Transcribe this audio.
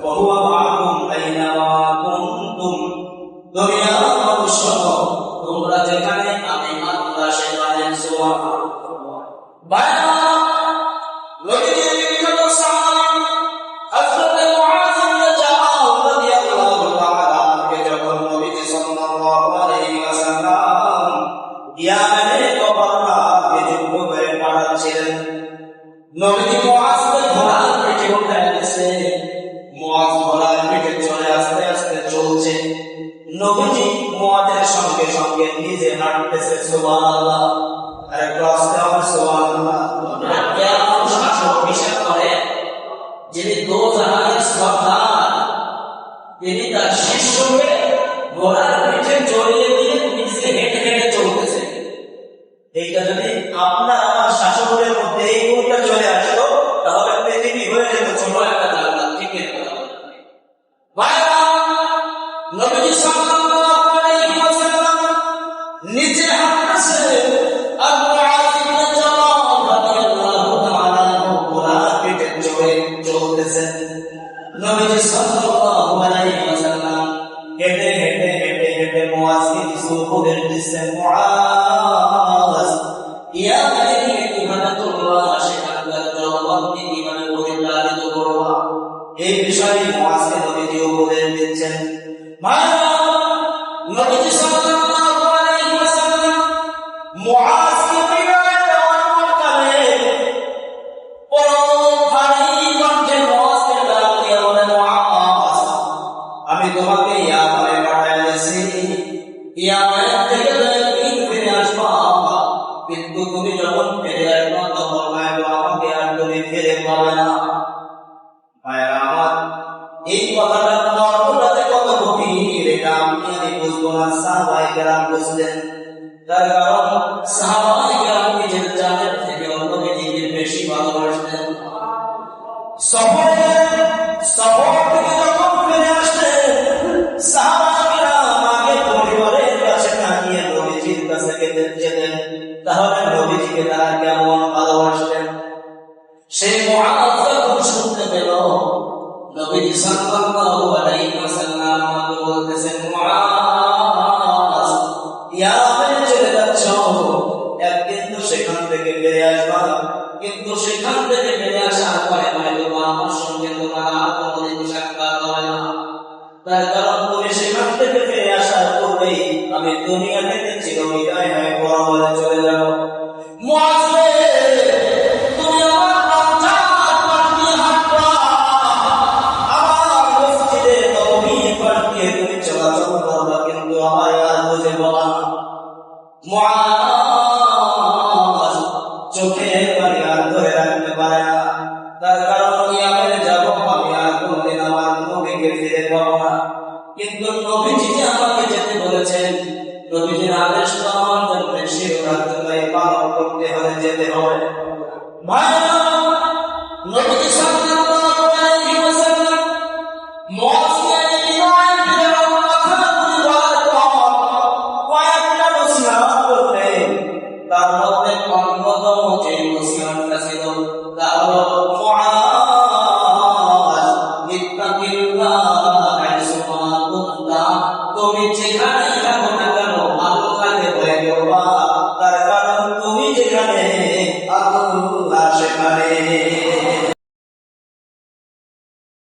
ওয়া হুয়া মাআকুম আইনামা কুনতুম, দুনিয়ার মানুষ তোমরা যেখানে আমি আল্লাহ সেখানে। সুবহানাল্লাহ। বাইরা নবীজির বিখ্যাত সাহাবী হযরত মুআয ইবনে জাবাল রাদিয়াল্লাহু তাআলা আনহু যখন নবীজি সাল্লাল্লাহু আলাইহি ওয়াসাল্লাম ইয়ামানে গভর্নর নিযুক্ত করে পাঠাচ্ছিলেন, নবীজি মুআযকে ঘোড়ার পিঠে উঠাইছে। মুআয ঘোড়ার পিঠে চলে আস্তে আস্তে চলছে, নবীজি মুআযের সঙ্গে সঙ্গে নিজে হাঁটতেছে। সুবহানাল্লাহ। আর একটু আস্তে আওয়াজ সুবহানাল্লাহ। কেমন শাসক বিশ্বাস করে যিনি দোজাহানের সর্দার, তিনি তার শিষ্যকে ঘোড়ার পিঠে চড়িয়ে দিয়ে নিজে হেঁটে হেঁটে চলতেছে। এইটা যদি আপনার আমার শাসকের মধ্যে এই গুণটা চলে আসতো তাহলে পৃথিবী হয়ে যেত ছোট একটা জায়গা। ঠিক না? নবীজি সাল্লাল্লাহু আলাইহি ওয়াসাল্লাম নিচে হাঁটতেছে, আর মুআয ইবনে জাবাল রাদিয়াল্লাহু তাআলা ঘোড়ার পিঠে চড়ে চলতেছেন। নবীজি সাল্লাল্লাহু আলাইহি ওয়াসাল্লাম হেঁটে হেঁটে হেঁটে হেঁটে মুআযকে কিছু উপদেশ দিচ্ছেন। মুআয, ইয়ামানে ইমানাতুল্লাহ সেখানকার জনগণকে ইমানে পরিচালিত করবা, এই বিষয়ে মুআযকে নবীজি উপদেশ দিচ্ছেন। নবীজি সাল্লাল্লাহু আলাইহি ওয়াসাল্লাম মুআযকে বিদায় দেওয়ার পরে ভারী কণ্ঠে মুআযকে ডাক দিয়ে বলেন, মুআয, আমি তোমাকে ইয়ামানে পাঠাইছি, ইয়ামানে থেকে তুমি ফিরে আসবা, কিন্তু তুমি যখন ফিরে আসবা তখন হয়তো আমাকে আর তুমি ফিরে পাবে না। ভাইরা আমার, এই কথাটা অর্থটাতে কত গভীর এটা আমি বুঝবো না, সাহাবায়ে কেরাম বুঝলেন। তার কারণ সাহাবায়ে কেরাম নিজের জানের থেকে নবীজিকে বেশি ভালোবাসতেন। সফর থেকে যখন ফিরে আসতেন সাহাবায়ে কেরাম আগে পরিবারের কাছে না গিয়ে নবীজির কাছে যেতেন, তাহলে নবীজিকে তারা কেমন ভালোবাসতেন। সেই মুআয যখন শুনতে পেল নবীজি সাল্লাল্লাহু আলাইহি ওয়াসাল্লাম আমাকে বলতেছেন, মুআয, ইয়ামানে চলে যাচ্ছ, একদিন তো সেখান থেকে ফিরে আসবা, কিন্তু সেখান থেকে ফিরে আসার পরে হয়তো আমার সঙ্গে তোমার আর কোনোদিন সাক্ষাৎ হবে না। তার কারণ তুমি সেখান থেকে ফিরে আসার পূর্বেই আমি দুনিয়া থেকে চিরবিদায় হয়ে পরলোকে চলে যাব। মুআয, তুমি আমার মুআয চোখের পানি আর ধরে রাখতে পারে না, তার কারণ ইয়ামানে যাব আমি আর কোনদিন আমার নবীকে ফিরে পাবো না। কিন্তু নবীজি যে আমাকে যেতে বলেছেন, নবীজির আদেশ তো আমার জন্য শিরোধার্য পালন করতে হলে যেতে হবে। নবীজি সাল্লাল্লাহু আলাইহি ওয়াসাল্লাম মুআযকে তার মধ্যে অন্যতম যে নসিহতটা ছিল তা হলো, মুআয, ইত্তাকিল্লাহ হাইসুমা কুনতা, তুমি যেখানে